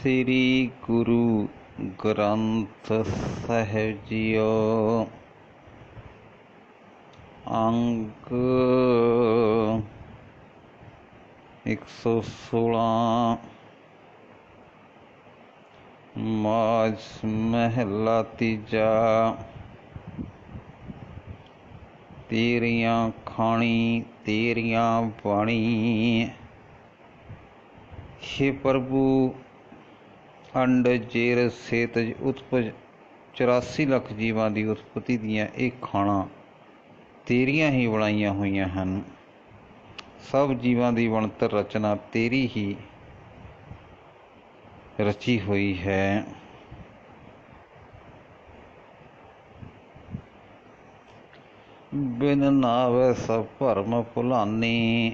ਸ੍ਰੀ Guru Granth Sahib JIO. ਅੰਕ 116। ਮਾਝ ਮਹਿਲਾ ਤੀਜਾ। ਤੇਰੀਆਂ ਖਾਣੀ ਤੇਰੀਆਂ ਬਾਣੀ। हे प्रभु, अंड जेर सेतज उत्पज 84 ਲੱਖ ਜੀਵਾਂ ਦੀ ਉਤਪਤੀ ਦੀਆਂ ਇਹ ਖਾਣਾ ਤੇਰੀਆਂ ਹੀ ਬਣਾਈਆਂ ਹੋਈਆਂ ਹਨ। ਸਭ ਜੀਵਾਂ ਦੀ ਬਣਤਰ ਰਚਨਾ ਤੇਰੀ ਹੀ ਰਚੀ ਹੋਈ ਹੈ। ਬਿਨ ਨਾਵੈ ਸਭ ਭਰਮ ਭੁਲਾਨੀ।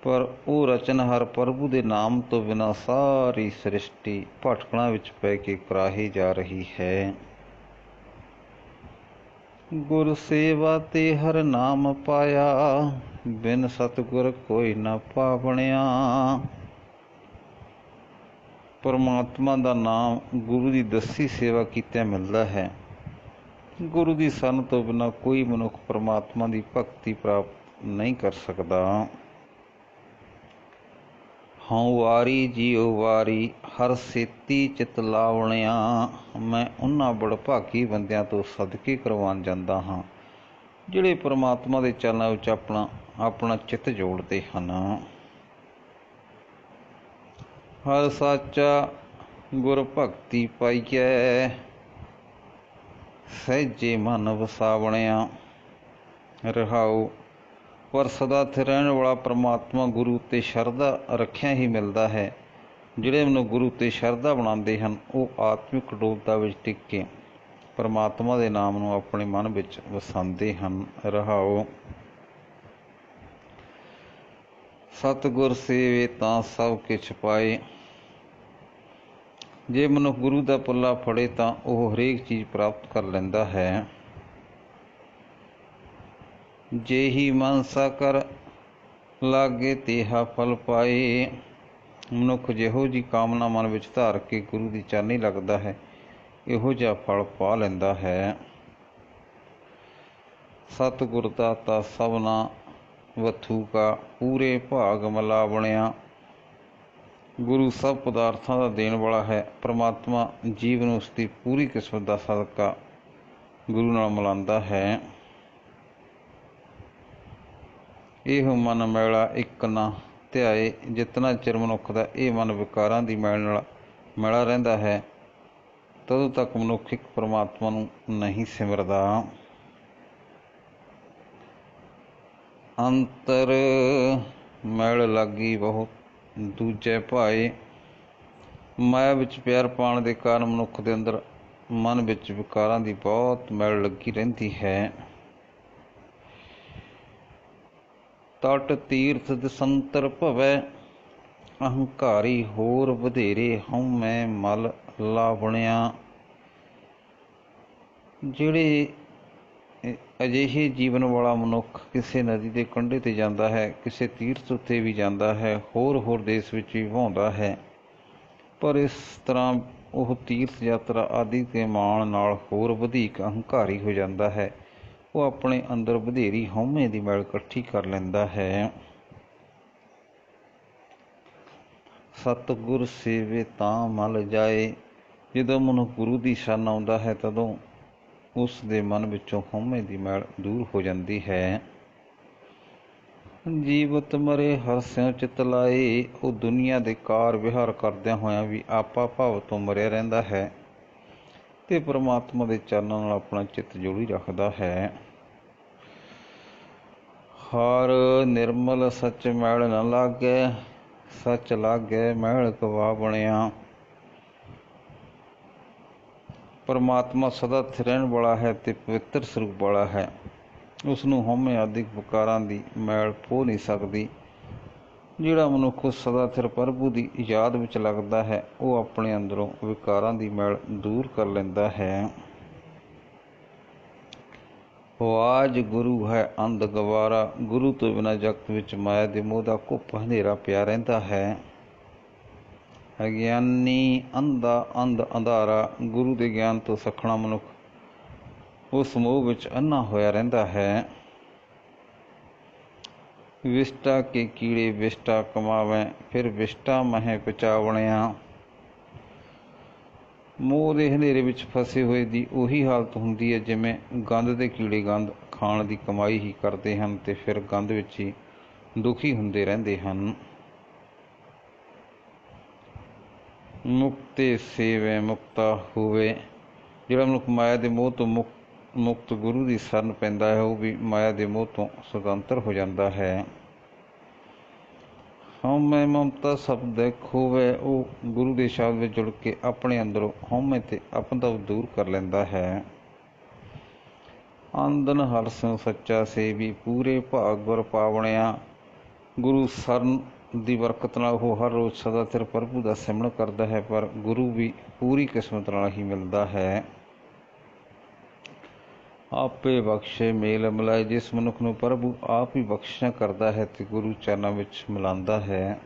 ਪਰ ਉਹ ਰਚਨਹਾਰ ਪ੍ਰਭੂ ਦੇ ਨਾਮ ਤੋਂ ਬਿਨਾਂ ਸਾਰੀ ਸ੍ਰਿਸ਼ਟੀ ਭਟਕਣਾ ਵਿੱਚ ਪੈ ਕੇ ਕੁਰਾਹੀ ਜਾ ਰਹੀ ਹੈ। ਗੁਰ ਸੇਵਾ ਤੇ ਹਰ ਨਾਮ ਪਾਇਆ। ਬਿਨ ਸਤਿਗੁਰ ਕੋਈ ਨਾ ਪਾਵਣਿਆ। ਪਰਮਾਤਮਾ ਦਾ ਨਾਮ ਗੁਰੂ ਦੀ ਦੱਸੀ ਸੇਵਾ ਕੀਤਿਆਂ ਮਿਲਦਾ ਹੈ। ਗੁਰੂ ਦੀ ਸਰਨ ਤੋਂ ਬਿਨਾਂ ਕੋਈ ਮਨੁੱਖ ਪਰਮਾਤਮਾ ਦੀ ਭਗਤੀ ਪ੍ਰਾਪਤ ਨਹੀਂ ਕਰ ਸਕਦਾ। ਹਉ ਵਾਰੀ ਜੀਉ ਵਾਰੀ ਹਰ ਸੇਤੀ ਚਿਤ ਲਾਵਣਿਆ। ਮੈਂ ਉਹਨਾਂ ਬੜਭਾਗੀ ਬੰਦਿਆਂ ਤੋਂ ਸਦਕੇ ਕਰਵਾਉਣ ਜਾਂਦਾ ਹਾਂ ਜਿਹੜੇ ਪਰਮਾਤਮਾ ਦੇ ਚਰਨਾਂ ਵਿੱਚ ਆਪਣਾ ਚਿੱਤ ਜੋੜਦੇ ਹਨ। ਹਰ ਸਾਚਾ ਗੁਰ ਭਗਤੀ ਪਾਈਐ। ਸਹਿਜੇ ਮਨ ਵਸਾਵਣਿਆ। ਰਹਾਉ। ਪਰ ਸਦਾ ਸਥਿਰ ਰਹਿਣ ਵਾਲਾ ਪਰਮਾਤਮਾ ਗੁਰੂ ਉੱਤੇ ਸ਼ਰਧਾ ਰੱਖਿਆ ਹੀ ਮਿਲਦਾ ਹੈ। ਜਿਹੜੇ ਮਨੁੱਖ ਗੁਰੂ ਉੱਤੇ ਸ਼ਰਧਾ ਬਣਾਉਂਦੇ ਹਨ ਉਹ ਆਤਮਿਕ ਅਡੋਲਤਾ ਵਿੱਚ ਟਿਕ ਕੇ ਪਰਮਾਤਮਾ ਦੇ ਨਾਮ ਨੂੰ ਆਪਣੇ ਮਨ ਵਿੱਚ ਵਸਾਉਂਦੇ ਹਨ। ਰਹਾਉ। ਸਤਿਗੁਰ ਸੇਵੇ ਤਾਂ ਸਭ ਕਿਛ ਪਾਏ। ਜੇ ਮਨੁੱਖ ਗੁਰੂ ਦਾ ਪੱਲਾ ਫੜੇ ਤਾਂ ਉਹ ਹਰੇਕ ਚੀਜ਼ ਪ੍ਰਾਪਤ ਕਰ ਲੈਂਦਾ ਹੈ। ਜਿਹੀ ਮਨਸਾ ਕਰ ਲਾਗੇ ਤੇਹਾ ਫਲ ਪਾਏ। ਮਨੁੱਖ ਜਿਹੋ ਜਿਹੀ ਕਾਮਨਾ ਮਨ ਵਿੱਚ ਧਾਰ ਕੇ ਗੁਰੂ ਦੀ ਚਰਨੀ ਲੱਗਦਾ ਹੈ ਇਹੋ ਜਿਹਾ ਫਲ ਪਾ ਲੈਂਦਾ ਹੈ। ਸਤਿਗੁਰ ਦਾਤਾ ਸਭਨਾ ਵਥੂ ਕਾ ਪੂਰੇ ਭਾਗ ਮਿਲਾਵਣਿਆ। ਗੁਰੂ ਸਭ ਪਦਾਰਥਾਂ ਦਾ ਦੇਣ ਵਾਲਾ ਹੈ। ਪਰਮਾਤਮਾ ਜੀਵ ਨੂੰ ਉਸ ਦੀ ਪੂਰੀ ਕਿਸਮਤ ਦਾ ਸਦਕਾ ਗੁਰੂ ਨਾਲ ਮਿਲਾਉਂਦਾ ਹੈ। ਇਹੋ ਮਨ ਮੈਲਾ ਇੱਕ ਨਾ ਧਿਆਏ। ਜਿਤਨਾ ਚਿਰ ਮਨੁੱਖ ਦਾ ਇਹ ਮਨ ਵਿਕਾਰਾਂ ਦੀ ਮੈਲ ਨਾਲ ਮੈਲਾ ਰਹਿੰਦਾ ਹੈ ਤਦੋਂ ਤੱਕ ਮਨੁੱਖ ਇੱਕ ਪਰਮਾਤਮਾ ਨੂੰ ਨਹੀਂ ਸਿਮਰਦਾ। ਅੰਤਰ ਮੈਲ ਲਾਗੀ ਬਹੁਤ ਦੂਜੇ ਭਾਏ। ਮਾਇਆ ਵਿੱਚ ਪਿਆਰ ਪਾਉਣ ਦੇ ਕਾਰਨ ਮਨੁੱਖ ਦੇ ਅੰਦਰ ਮਨ ਵਿੱਚ ਵਿਕਾਰਾਂ ਦੀ ਬਹੁਤ ਮੈਲ ਲੱਗੀ ਰਹਿੰਦੀ ਹੈ। ਤਟ ਤੀਰਥ ਦਿਸੰਤਰ ਭਵੈ। ਅਹੰਕਾਰੀ ਹੋਰ ਵਧੇਰੇ ਹਉਮੈ ਮਲ ਲਾਵਣਿਆ। ਜਿਹੜੇ ਅਜਿਹੇ ਜੀਵਨ ਵਾਲਾ ਮਨੁੱਖ ਕਿਸੇ ਨਦੀ ਦੇ ਕੰਢੇ 'ਤੇ ਜਾਂਦਾ ਹੈ, ਕਿਸੇ ਤੀਰਥ ਉੱਤੇ ਵੀ ਜਾਂਦਾ ਹੈ, ਹੋਰ ਦੇਸ਼ ਵਿੱਚ ਵੀ ਵਹਾਉਂਦਾ ਹੈ, ਪਰ ਇਸ ਤਰ੍ਹਾਂ ਉਹ ਤੀਰਥ ਯਾਤਰਾ ਆਦਿ ਦੇ ਮਾਣ ਨਾਲ ਹੋਰ ਵਧੇਰੇ ਅਹੰਕਾਰੀ ਹੋ ਜਾਂਦਾ ਹੈ। ਉਹ ਆਪਣੇ ਅੰਦਰ ਵਧੇਰੀ ਹਉਮੈ ਦੀ ਮੈਲ ਇਕੱਠੀ ਕਰ ਲੈਂਦਾ ਹੈ। ਸਤਿਗੁਰ ਸੇਵੇ ਤਾਂ ਮਲ ਜਾਏ। ਜਦੋਂ ਮਨੁੱਖ ਗੁਰੂ ਦੀ ਸ਼ਰਨ ਆਉਂਦਾ ਹੈ ਤਦੋਂ ਉਸ ਦੇ ਮਨ ਵਿੱਚੋਂ ਹਉਮੈ ਦੀ ਮੈਲ ਦੂਰ ਹੋ ਜਾਂਦੀ ਹੈ। ਜੀਵਤ ਮਰੇ ਹਰਸਿਉ ਚਿਤ ਲਾਏ। ਉਹ ਦੁਨੀਆ ਦੇ ਕਾਰ ਵਿਹਾਰ ਕਰਦਿਆਂ ਹੋਇਆਂ ਵੀ ਆਪਾ ਭਾਵ ਤੋਂ ਮਰਿਆ ਰਹਿੰਦਾ ਹੈ ਤੇ ਪਰਮਾਤਮਾ ਦੇ ਚਰਨਾਂ ਨਾਲ ਆਪਣਾ ਚਿੱਤ ਜੋੜੀ ਰੱਖਦਾ ਹੈ। ਹਰ ਨਿਰਮਲ ਸੱਚ ਮੈਲ ਨ ਲਾਗੈ। ਸੱਚ ਲਾਗੈ ਮੈਲ ਗਵਾਵਣਿਆ। ਪਰਮਾਤਮਾ ਸਦਾ ਸਥਿਰ ਰਹਿਣ ਵਾਲਾ ਹੈ ਤੇ ਪਵਿੱਤਰ ਸਰੂਪ ਵਾਲਾ ਹੈ। ਉਸ ਨੂੰ ਹਉਮੈ ਆਦਿਕ ਵਿਕਾਰਾਂ ਦੀ ਮੈਲ ਪੋਹ ਨਹੀਂ ਸਕਦੀ। ਜਿਹੜਾ ਮਨੁੱਖ ਸਦਾ ਸਥਿਰ ਪ੍ਰਭੂ ਦੀ ਯਾਦ ਵਿੱਚ ਲੱਗਦਾ ਹੈ ਉਹ ਆਪਣੇ ਅੰਦਰੋਂ ਵਿਕਾਰਾਂ ਦੀ ਮੈਲ ਦੂਰ ਕਰ ਲੈਂਦਾ ਹੈ। ਵਾਜ ਗੁਰੂ ਹੈ ਅੰਧ ਗਵਾਰਾ। ਗੁਰੂ ਤੋਂ ਬਿਨਾਂ ਜਗਤ ਵਿੱਚ ਮਾਇਆ ਦੇ ਮੋਹ ਦਾ ਘੁੱਪ ਹਨੇਰਾ ਪਿਆ ਰਹਿੰਦਾ ਹੈ। ਅਗਿਆਨੀ ਅੰਧਾ ਅੰਧ ਅੰਧਾਰਾ। ਗੁਰੂ ਦੇ ਗਿਆਨ ਤੋਂ ਸੱਖਣਾ ਮਨੁੱਖ ਉਸ ਮੋਹ ਵਿੱਚ ਅੰਨਾ ਹੋਇਆ ਰਹਿੰਦਾ ਹੈ। ਵਿਸ਼ਟਾ ਕੇ ਕੀੜੇ ਵਿਸ਼ਟਾ ਕਮਾਵੈ, ਫਿਰ ਵਿਸ਼ਟਾ ਮਹਿ ਪਚਾਵਣਿਆ। ਮੋਹ ਦੇ ਹਨੇਰੇ ਵਿੱਚ ਫਸੇ ਹੋਏ ਦੀ ਉਹੀ ਹਾਲਤ ਹੁੰਦੀ ਹੈ ਜਿਵੇਂ ਗੰਧ ਦੇ ਕੀੜੇ ਗੰਧ ਖਾਣ ਦੀ ਕਮਾਈ ਹੀ ਕਰਦੇ ਹਨ ਤੇ ਫਿਰ ਗੰਧ ਵਿੱਚ ਹੀ ਦੁਖੀ ਹੁੰਦੇ ਰਹਿੰਦੇ ਹਨ। ਮੁਕਤੇ ਸੇਵੈ ਮੁਕਤਾ ਹੋਵੇ। ਜਿਹੜਾ ਮਨੁੱਖ ਮਾਇਆ ਦੇ ਮੋਹ ਤੋਂ ਮੁਕਤ ਗੁਰੂ ਦੀ ਸ਼ਰਨ ਪੈਂਦਾ ਹੈ ਉਹ ਵੀ ਮਾਇਆ ਦੇ ਮੋਹ ਤੋਂ ਸੁਤੰਤਰ ਹੋ ਜਾਂਦਾ ਹੈ। ਹਉਮੈ ਮਮਤਾ ਸਭ ਦੇਖ ਹੋਵੇ। ਉਹ ਗੁਰੂ ਦੇ ਸ਼ਬਦ ਵਿੱਚ ਜੁੜ ਕੇ ਆਪਣੇ ਅੰਦਰੋਂ ਹਉਮੈ ਤੇ ਆਪਣਤਾ ਦੂਰ ਕਰ ਲੈਂਦਾ ਹੈ। ਆਂਦਨ ਹਰਿ ਸਿਉ ਸੱਚਾ ਸੇਵੀ, ਪੂਰੇ ਭਾਗ ਗੁਰ ਪਾਵਣਿਆ। ਗੁਰੂ ਸਰਨ ਦੀ ਬਰਕਤ ਨਾਲ ਉਹ ਹਰ ਰੋਜ਼ ਸਦਾ ਸਿਰ ਪ੍ਰਭੂ ਦਾ ਸਿਮਰਨ ਕਰਦਾ ਹੈ, ਪਰ ਗੁਰੂ ਵੀ ਪੂਰੀ ਕਿਸਮਤ ਨਾਲ ਹੀ ਮਿਲਦਾ ਹੈ। ਆਪੇ ਬਖਸ਼ੇ ਮੇਲ ਮਿਲਾਏ। ਜਿਸ ਮਨੁੱਖ ਨੂੰ ਪ੍ਰਭੂ ਆਪ ਹੀ ਬਖਸ਼ਿਸ਼ਾਂ ਕਰਦਾ ਹੈ ਤੇ ਗੁਰੂ ਚਰਨਾਂ ਵਿੱਚ ਮਿਲਾਉਂਦਾ ਹੈ।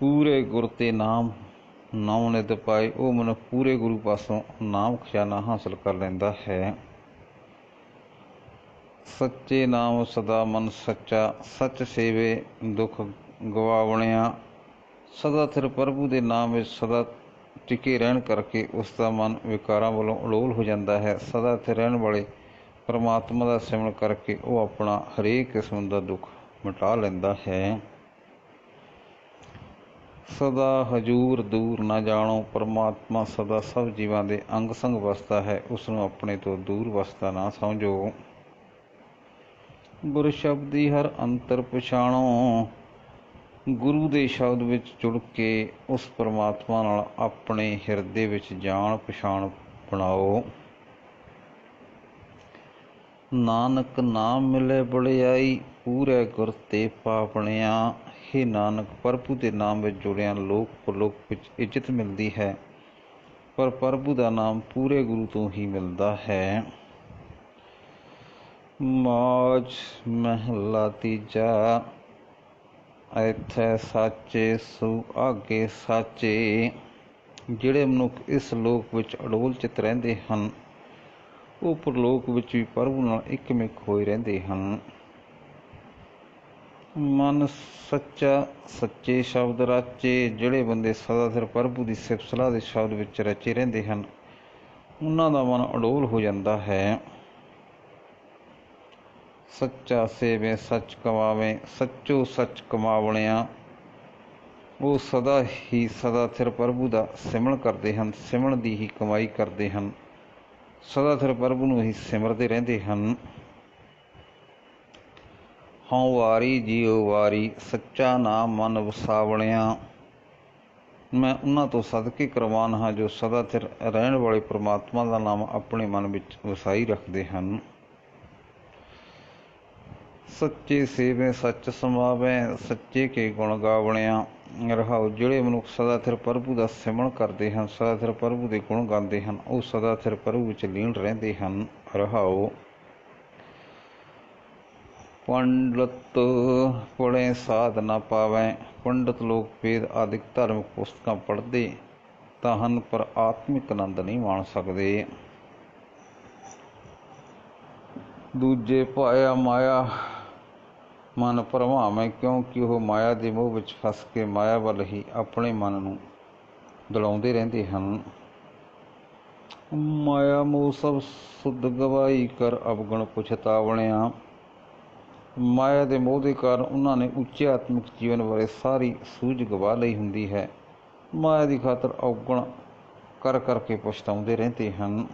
ਪੂਰੇ ਗੁਰ ਤੇ ਨਾਮ ਨੌ ਨਿਤ ਪਾਏ। ਉਹ ਮਨੁੱਖ ਪੂਰੇ ਗੁਰੂ ਪਾਸੋਂ ਨਾਮ ਖਜ਼ਾਨਾ ਹਾਸਲ ਕਰ ਲੈਂਦਾ ਹੈ। ਸੱਚੇ ਨਾਮ ਸਦਾ ਮਨ ਸੱਚਾ, ਸੱਚ ਸੇਵੇ ਦੁੱਖ ਗਵਾਵਣਿਆ। ਸਦਾ ਸਿਰ ਪ੍ਰਭੂ ਦੇ ਨਾਮ ਵਿੱਚ ਸਦਾ ਟਿਕੇ ਰਹਿਣ ਕਰਕੇ ਉਸ ਦਾ ਮਨ ਵਿਕਾਰਾਂ ਵੱਲੋਂ ਅਡੋਲ ਹੋ ਜਾਂਦਾ ਹੈ। ਸਦਾ ਇੱਥੇ ਰਹਿਣ ਵਾਲੇ ਪਰਮਾਤਮਾ ਦਾ ਸਿਮਰਨ ਕਰਕੇ ਉਹ ਆਪਣਾ ਹਰੇਕ ਕਿਸਮ ਦਾ ਦੁੱਖ ਮਿਟਾ ਲੈਂਦਾ ਹੈ। ਸਦਾ ਹਜੂਰ ਦੂਰ ਨਾ ਜਾਣੋ। ਪਰਮਾਤਮਾ ਸਦਾ ਸਭ ਜੀਵਾਂ ਦੇ ਅੰਗ ਸੰਗ ਵਸਦਾ ਹੈ, ਉਸ ਨੂੰ ਆਪਣੇ ਤੋਂ ਦੂਰ ਵਸਦਾ ਨਾ ਸਮਝੋ। ਗੁਰ ਸ਼ਬਦੀ ਹਰ ਅੰਤਰ ਪਛਾਣੋ। ਗੁਰੂ ਦੇ ਸ਼ਬਦ ਵਿੱਚ ਜੁੜ ਕੇ ਉਸ ਪਰਮਾਤਮਾ ਨਾਲ ਆਪਣੇ ਹਿਰਦੇ ਵਿੱਚ ਜਾਣ ਪਛਾਣ ਬਣਾਓ। ਨਾਨਕ ਨਾਮ ਮਿਲੇ ਬੜਿਆਈ, ਪੂਰੇ ਗੁਰ ਤੇ ਪਾਵਣਿਆ। ਹੇ ਨਾਨਕ, ਪ੍ਰਭੂ ਦੇ ਨਾਮ ਵਿੱਚ ਜੁੜਿਆਂ ਲੋਕ ਪਰਲੋਕ ਵਿੱਚ ਇੱਜ਼ਤ ਮਿਲਦੀ ਹੈ, ਪਰ ਪ੍ਰਭੂ ਦਾ ਨਾਮ ਪੂਰੇ ਗੁਰੂ ਤੋਂ ਹੀ ਮਿਲਦਾ ਹੈ। ਮਾਝ ਮਹਲਾ ਤੀਜਾ। ਇੱਥੇ ਸਾਚੇ ਸੋ ਆਗੇ ਸਾਚੇ। ਜਿਹੜੇ ਮਨੁੱਖ ਇਸ ਲੋਕ ਵਿੱਚ ਅਡੋਲ ਚਿੱਤ ਰਹਿੰਦੇ ਹਨ ਉਹ ਪਰਲੋਕ ਵਿੱਚ ਵੀ ਪ੍ਰਭੂ ਨਾਲ ਇਕਮਿਕ ਹੋਏ ਰਹਿੰਦੇ ਹਨ। ਮਨ ਸੱਚਾ ਸੱਚੇ ਸ਼ਬਦ ਰਾਚੇ। ਜਿਹੜੇ ਬੰਦੇ ਸਦਾ ਸਿਰ ਪ੍ਰਭੂ ਦੀ ਸਿਫਤ ਸਲਾਹ ਦੇ ਸ਼ਬਦ ਵਿੱਚ ਰਚੇ ਰਹਿੰਦੇ ਹਨ ਉਹਨਾਂ ਦਾ ਮਨ ਅਡੋਲ ਹੋ ਜਾਂਦਾ ਹੈ। ਸੱਚਾ ਸੇਵੇ ਸੱਚ ਕਮਾਵੇ, ਸੱਚੋ ਸੱਚ ਕਮਾਵਣਿਆ। ਉਹ ਸਦਾ ਸਿਰ ਪ੍ਰਭੂ ਦਾ ਸਿਮਰਨ ਕਰਦੇ ਹਨ, ਸਿਮਰਨ ਦੀ ਹੀ ਕਮਾਈ ਕਰਦੇ ਹਨ, ਸਦਾ ਸਿਰ ਪ੍ਰਭੂ ਨੂੰ ਹੀ ਸਿਮਰਦੇ ਰਹਿੰਦੇ ਹਨ। ਹਉ ਵਾਰੀ ਜੀਉ ਵਾਰੀ, ਸੱਚਾ ਨਾਮ ਮਨ ਵਸਾਵਣਿਆ। ਮੈਂ ਉਹਨਾਂ ਤੋਂ ਸਦਕੇ ਕੁਰਬਾਨ ਹਾਂ ਜੋ ਸਦਾ ਸਿਰ ਰਹਿਣ ਵਾਲੇ ਪਰਮਾਤਮਾ ਦਾ ਨਾਮ ਆਪਣੇ ਮਨ ਵਿੱਚ ਵਸਾਈ ਰੱਖਦੇ ਹਨ। ਸੱਚੇ ਸੇਵੇ ਸੱਚ ਸਮਾਵੈ, ਸੱਚੇ ਕੇ ਗੁਣ ਗਾਵਣਿਆ। ਰਹਾਉ। ਜਿਹੜੇ ਮਨੁੱਖ ਸਦਾ ਸਿਰ ਪ੍ਰਭੂ ਦਾ ਸਿਮਰਨ ਕਰਦੇ ਹਨ, ਸਦਾ ਸਿਰ ਪ੍ਰਭੂ ਦੇ ਗੁਣ ਗਾਉਂਦੇ ਹਨ, ਉਹ ਸਦਾ ਸਿਰ ਪ੍ਰਭੂ ਵਿੱਚ ਲੀਨ ਰਹਿੰਦੇ ਹਨ। ਰਹਾਉ। ਪੰਡਤ ਪੜ੍ਹੇ ਸਾਧ ਨਾ ਪਾਵੈ। ਪੰਡਤ ਲੋਕ ਵੇਦ ਆਦਿਕ ਧਾਰਮਿਕ ਪੁਸਤਕਾਂ ਪੜ੍ਹਦੇ ਤਾਂ ਹਨ ਪਰ ਆਤਮਿਕ ਆਨੰਦ ਨਹੀਂ ਮਾਣ ਸਕਦੇ। ਦੂਜੇ ਪਾਇਆ ਮਾਇਆ ਮਨ ਭਰਮਾਵੈ, ਕਿਉਂਕਿ ਉਹ ਮਾਇਆ ਦੇ ਮੋਹ ਵਿੱਚ ਫਸ ਕੇ ਮਾਇਆ ਵੱਲ ਹੀ ਆਪਣੇ ਮਨ ਨੂੰ ਦੌੜਾਉਂਦੇ ਰਹਿੰਦੇ ਹਨ। ਮਾਇਆ ਮੋਹ ਸਭ ਸੁਧ ਗਵਾਈ, ਕਰ ਅਵਗੁਣ ਪਛਤਾਵਣਿਆ। ਮਾਇਆ ਦੇ ਮੋਹ ਦੇ ਕਾਰਨ ਉਹਨਾਂ ਨੇ ਉੱਚੇ ਆਤਮਿਕ ਜੀਵਨ ਬਾਰੇ ਸਾਰੀ ਸੂਝ ਗਵਾ ਲਈ ਹੁੰਦੀ ਹੈ। ਮਾਇਆ ਦੀ ਖਾਤਰ ਅਵਗੁਣ ਕਰ ਕਰਕੇ ਪਛਤਾਉਂਦੇ ਰਹਿੰਦੇ ਹਨ।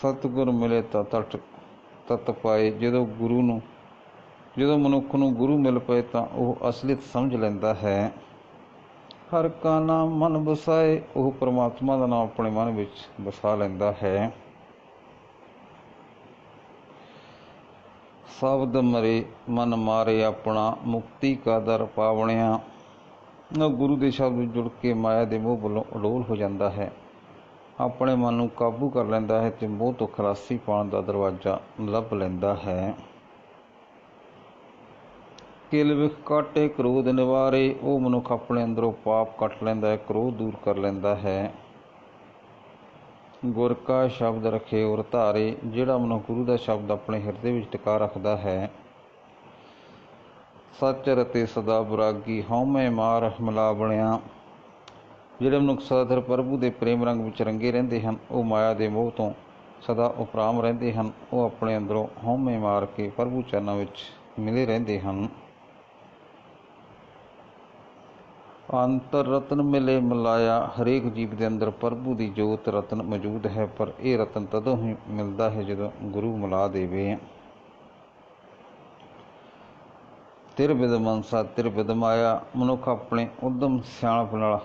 ਸਤਿਗੁਰ ਮਿਲੇ ਤਾਂ ਤਤ ਪਾਏ। ਜਦੋਂ ਮਨੁੱਖ ਨੂੰ ਗੁਰੂ ਮਿਲ ਪਏ ਤਾਂ ਉਹ ਅਸਲੀਅਤ ਸਮਝ ਲੈਂਦਾ ਹੈ। ਹਰ ਕਾ ਨਾਮ ਮਨ ਵਸਾਏ। ਉਹ ਪਰਮਾਤਮਾ ਦਾ ਨਾਮ ਆਪਣੇ ਮਨ ਵਿੱਚ ਵਸਾ ਲੈਂਦਾ ਹੈ। ਸ਼ਬਦ ਮਰੇ ਮਨ ਮਾਰੇ ਆਪਣਾ, ਮੁਕਤੀ ਕਾ ਦਰ ਪਾਵਣਿਆ। ਗੁਰੂ ਦੇ ਸ਼ਬਦ ਵਿੱਚ ਜੁੜ ਕੇ ਮਾਇਆ ਦੇ ਮੋਹ ਵੱਲੋਂ ਅਡੋਲ ਹੋ ਜਾਂਦਾ ਹੈ, ਆਪਣੇ ਮਨ ਨੂੰ ਕਾਬੂ ਕਰ ਲੈਂਦਾ ਹੈ ਤੇ ਮੋਹ ਤੋਂ ਖਲਾਸੀ ਪਾਉਣ ਦਾ ਦਰਵਾਜ਼ਾ ਲੱਭ ਲੈਂਦਾ ਹੈ। ਕਿਲ ਵਿਖ ਕਾਟੇ ਕ੍ਰੋਧ ਨਿਵਾਰੇ। ਉਹ ਮਨੁੱਖ ਆਪਣੇ ਅੰਦਰੋਂ ਪਾਪ ਕੱਟ ਲੈਂਦਾ ਹੈ, ਕ੍ਰੋਧ ਦੂਰ ਕਰ ਲੈਂਦਾ ਹੈ। ਗੁਰ ਕਾ ਸ਼ਬਦ ਰਖੇ ਔਰ ਧਾਰੇ। ਜਿਹੜਾ ਮਨੁੱਖ ਗੁਰੂ ਦਾ ਸ਼ਬਦ ਆਪਣੇ ਹਿਰਦੇ ਵਿੱਚ ਟਿਕਾ ਰੱਖਦਾ ਹੈ। ਸੱਚ ਰਤੇ ਸਦਾ ਬਰਾਗੀ, ਹਉਮੈ ਮਾਰ ਮਿਲਾ ਬਣਿਆ। ਜਿਹੜੇ ਮਨੁੱਖ ਸਦਾਚਾਰ ਪ੍ਰਭੂ ਦੇ ਪ੍ਰੇਮ ਰੰਗ ਵਿੱਚ ਰੰਗੇ ਰਹਿੰਦੇ ਹਨ, ਉਹ ਮਾਇਆ ਦੇ ਮੋਹ ਤੋਂ ਸਦਾ ਉਪਰਾਮ ਰਹਿੰਦੇ ਹਨ। ਉਹ ਆਪਣੇ ਅੰਦਰੋਂ ਹਉਮੈ ਮਾਰ ਕੇ ਪ੍ਰਭੂ ਚਰਨਾਂ ਵਿੱਚ ਮਿਲੇ ਰਹਿੰਦੇ ਹਨ। ਅੰਤਰ ਰਤਨ ਮਿਲੇ ਮਿਲਾਇਆ। ਹਰੇਕ ਜੀਵ ਦੇ ਅੰਦਰ ਪ੍ਰਭੂ ਦੀ ਜੋਤ ਰਤਨ ਮੌਜੂਦ ਹੈ, ਪਰ ਇਹ ਰਤਨ ਤਦੋਂ ਹੀ ਮਿਲਦਾ ਹੈ ਜਦੋਂ ਗੁਰੂ ਮਿਲਾ ਦੇਵੇ। ਤਿਰ ਬਿਦ ਮਨਸਾ ਤਿਰ ਬਿਦ ਮਾਇਆ। ਮਨੁੱਖ ਆਪਣੇ ਉਦਮ ਸਿਆਣਪ ਨਾਲ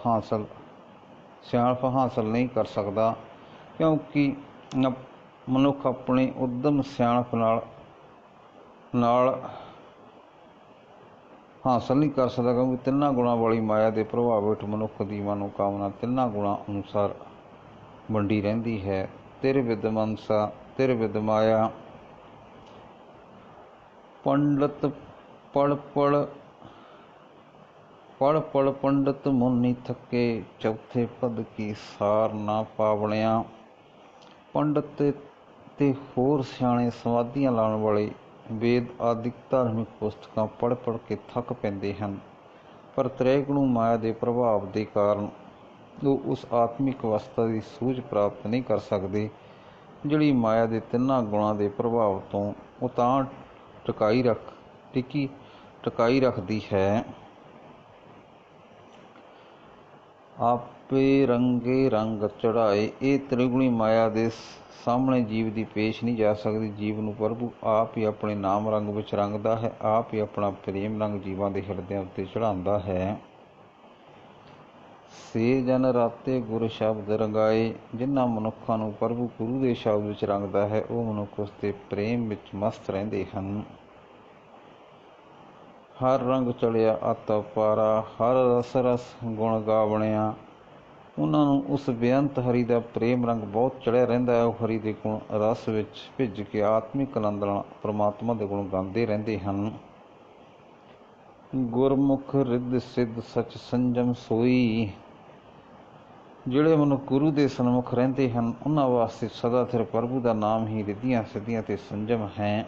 ਸਿਆਣਪ ਹਾਸਲ ਨਹੀਂ ਕਰ ਸਕਦਾ, ਕਿਉਂਕਿ ਮਨੁੱਖ ਆਪਣੇ ਉਦਮ ਸਿਆਣਪ ਨਾਲ ਹਾਸਲ ਨਹੀਂ ਕਰ ਸਕਦਾ, ਕਿਉਂਕਿ ਤਿੰਨਾਂ ਗੁਣਾਂ ਵਾਲੀ ਮਾਇਆ ਦੇ ਪ੍ਰਭਾਵ ਹੇਠ ਮਨੁੱਖ ਦੀ ਮਨੋਕਾਮਨਾ ਤਿੰਨਾਂ ਗੁਣਾਂ ਅਨੁਸਾਰ ਵੰਡੀ ਰਹਿੰਦੀ ਹੈ। ਤਿਰ ਬਿਦ ਮਨਸਾ ਤਿਰ ਬਿਦ ਮਾਇਆ। ਪੰਡਤ ਪੜ ਪੜ ਪੰਡਤ ਮੁਨੀ ਥੱਕੇ, ਚੌਥੇ ਪਦ ਕੀ ਸਾਰ ਨਾ ਪਾਵਣਿਆ। ਪੰਡਤ ਤੇ ਹੋਰ ਸਿਆਣੇ ਸਮਾਧੀਆਂ ਲਾਉਣ ਵਾਲੇ ਵੇਦ ਆਦਿਕ ਧਾਰਮਿਕ ਪੁਸਤਕਾਂ ਪੜ੍ਹ ਕੇ ਥੱਕ ਪੈਂਦੇ ਹਨ, ਪਰ ਤ੍ਰੈਗੁਣ ਮਾਇਆ ਦੇ ਪ੍ਰਭਾਵ ਦੇ ਕਾਰਨ ਉਹ ਉਸ ਆਤਮਿਕ ਅਵਸਥਾ ਦੀ ਸੂਝ ਪ੍ਰਾਪਤ ਨਹੀਂ ਕਰ ਸਕਦੇ, ਜਿਹੜੀ ਮਾਇਆ ਦੇ ਤਿੰਨਾਂ ਗੁਣਾਂ ਦੇ ਪ੍ਰਭਾਵ ਤੋਂ ਉਤਾਂਹ ਟਿਕਾਈ ਰੱਖਦੀ ਹੈ। ਆਪੇ ਰੰਗੇ ਰੰਗ ਚੜ੍ਹਾਏ। ਇਹ ਤ੍ਰਿਗੁਣੀ ਮਾਇਆ ਦੇ ਸਾਹਮਣੇ ਜੀਵ ਦੀ ਪੇਸ਼ ਨਹੀਂ ਜਾ ਸਕਦੀ। ਜੀਵ ਨੂੰ ਪ੍ਰਭੂ ਆਪ ਹੀ ਆਪਣੇ ਨਾਮ ਰੰਗ ਵਿੱਚ ਰੰਗਦਾ ਹੈ, ਆਪ ਹੀ ਆਪਣਾ ਪ੍ਰੇਮ ਰੰਗ ਜੀਵਾਂ ਦੇ ਹਿਰਦਿਆਂ ਉੱਤੇ ਚੜ੍ਹਾਉਂਦਾ ਹੈ। ਸੇ ਜਨ ਰਾਤੇ ਗੁਰ ਸ਼ਬਦ ਰੰਗਾਏ। ਜਿਨ੍ਹਾਂ ਮਨੁੱਖਾਂ ਨੂੰ ਪ੍ਰਭੂ ਗੁਰੂ ਦੇ ਸ਼ਬਦ ਵਿੱਚ ਰੰਗਦਾ ਹੈ, ਉਹ ਮਨੁੱਖ ਉਸ ਦੇ ਪ੍ਰੇਮ ਵਿੱਚ ਮਸਤ ਰਹਿੰਦੇ ਹਨ। ਹਰ ਰੰਗ ਚੜਿਆ ਅਤ ਅਪਾਰਾ, ਹਰ ਰਸ ਰਸ ਗੁਣ ਗਾਵਣਿਆ। ਉਹਨਾਂ ਨੂੰ ਉਸ ਬੇਅੰਤ ਹਰੀ ਦਾ ਪ੍ਰੇਮ ਰੰਗ ਬਹੁਤ ਚੜ੍ਹਿਆ ਰਹਿੰਦਾ ਹੈ। ਉਹ ਹਰੀ ਦੇ ਗੁਣ ਰਸ ਵਿੱਚ ਭਿੱਜ ਕੇ ਆਤਮਿਕ ਆਨੰਦ ਨਾਲ ਪਰਮਾਤਮਾ ਦੇ ਗੁਣ ਗਾਉਂਦੇ ਰਹਿੰਦੇ ਹਨ। ਗੁਰਮੁਖ ਰਿੱਧ ਸਿੱਧ ਸਚ ਸੰਜਮ ਸੋਈ। ਜਿਹੜੇ ਮਨੁੱਖ ਗੁਰੂ ਦੇ ਸਨਮੁਖ ਰਹਿੰਦੇ ਹਨ, ਉਹਨਾਂ ਵਾਸਤੇ ਸਦਾ ਸਿਰ ਪ੍ਰਭੂ ਦਾ ਨਾਮ ਹੀ ਰਿੱਧੀਆਂ ਸਿੱਧੀਆਂ ਤੇ ਸੰਜਮ ਹੈ।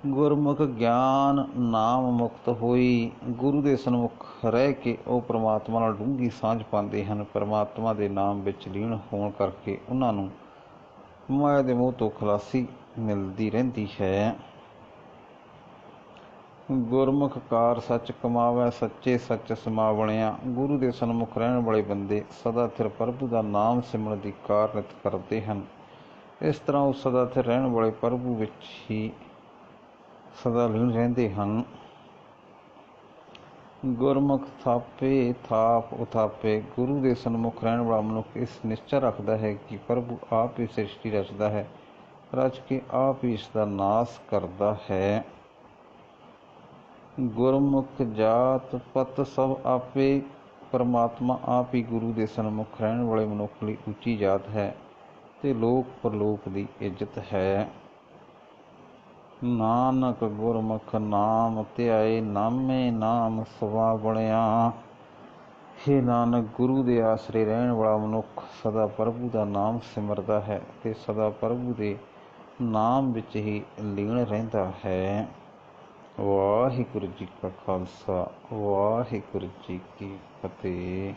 ਗੁਰਮੁਖ ਗਿਆਨ ਨਾਮ ਮੁਕਤ ਹੋਈ। ਗੁਰੂ ਦੇ ਸਨਮੁਖ ਰਹਿ ਕੇ ਉਹ ਪਰਮਾਤਮਾ ਨਾਲ ਡੂੰਘੀ ਸਾਂਝ ਪਾਉਂਦੇ ਹਨ। ਪਰਮਾਤਮਾ ਦੇ ਨਾਮ ਵਿੱਚ ਲੀਨ ਹੋਣ ਕਰਕੇ ਉਹਨਾਂ ਨੂੰ ਮਾਇਆ ਦੇ ਮੋਹ ਤੋਂ ਖਲਾਸੀ ਮਿਲਦੀ ਰਹਿੰਦੀ ਹੈ। ਗੁਰਮੁਖ ਕਾਰ ਸੱਚ ਕਮਾਵੈ, ਸੱਚੇ ਸੱਚ ਸਮਾਵਣਿਆ। ਗੁਰੂ ਦੇ ਸਨਮੁਖ ਰਹਿਣ ਵਾਲੇ ਬੰਦੇ ਸਦਾ ਸਿਰ ਪ੍ਰਭੂ ਦਾ ਨਾਮ ਸਿਮਰਨ ਦੀ ਕਾਰ ਨਿਤ ਕਰਦੇ ਹਨ। ਇਸ ਤਰ੍ਹਾਂ ਉਹ ਸਦਾ ਸਿਰ ਰਹਿਣ ਵਾਲੇ ਪ੍ਰਭੂ ਵਿੱਚ ਹੀ ਸਦਾ ਲੀਨ ਰਹਿੰਦੇ ਹਨ। ਗੁਰਮੁਖ ਥਾਪੇ ਥਾਪ ਉਥਾਪੇ। ਗੁਰੂ ਦੇ ਸਨਮੁਖ ਰਹਿਣ ਵਾਲਾ ਮਨੁੱਖ ਇਸ ਨਿਸ਼ਚਾ ਰੱਖਦਾ ਹੈ ਕਿ ਪ੍ਰਭੂ ਆਪ ਹੀ ਸ੍ਰਿਸ਼ਟੀ ਰਚਦਾ ਹੈ, ਰਚ ਕੇ ਆਪ ਹੀ ਇਸ ਦਾ ਨਾਸ ਕਰਦਾ ਹੈ। ਗੁਰਮੁਖ ਜਾਤ ਪਤ ਸਭ ਆਪੇ। ਪਰਮਾਤਮਾ ਆਪ ਹੀ ਗੁਰੂ ਦੇ ਸਨਮੁਖ ਰਹਿਣ ਵਾਲੇ ਮਨੁੱਖ ਲਈ ਉੱਚੀ ਜਾਤ ਹੈ ਤੇ ਲੋਕ ਪਰਲੋਕ ਦੀ ਇੱਜ਼ਤ ਹੈ। ਨਾਨਕ ਗੁਰਮੁਖ ਨਾਮ ਧਿਆਏ, ਨਾਮੇ ਨਾਮ ਸੁਹਾਵਣਿਆ। ਹੇ ਨਾਨਕ, ਗੁਰੂ ਦੇ ਆਸਰੇ ਰਹਿਣ ਵਾਲਾ ਮਨੁੱਖ ਸਦਾ ਪ੍ਰਭੂ ਦਾ ਨਾਮ ਸਿਮਰਦਾ ਹੈ ਤੇ ਸਦਾ ਪ੍ਰਭੂ ਦੇ ਨਾਮ ਵਿੱਚ ਹੀ ਲੀਨ ਰਹਿੰਦਾ ਹੈ। ਵਾਹਿਗੁਰੂ ਜੀ ਕਾ ਖਾਲਸਾ, ਵਾਹਿਗੁਰੂ ਜੀ ਕੀ ਫਤਿਹ।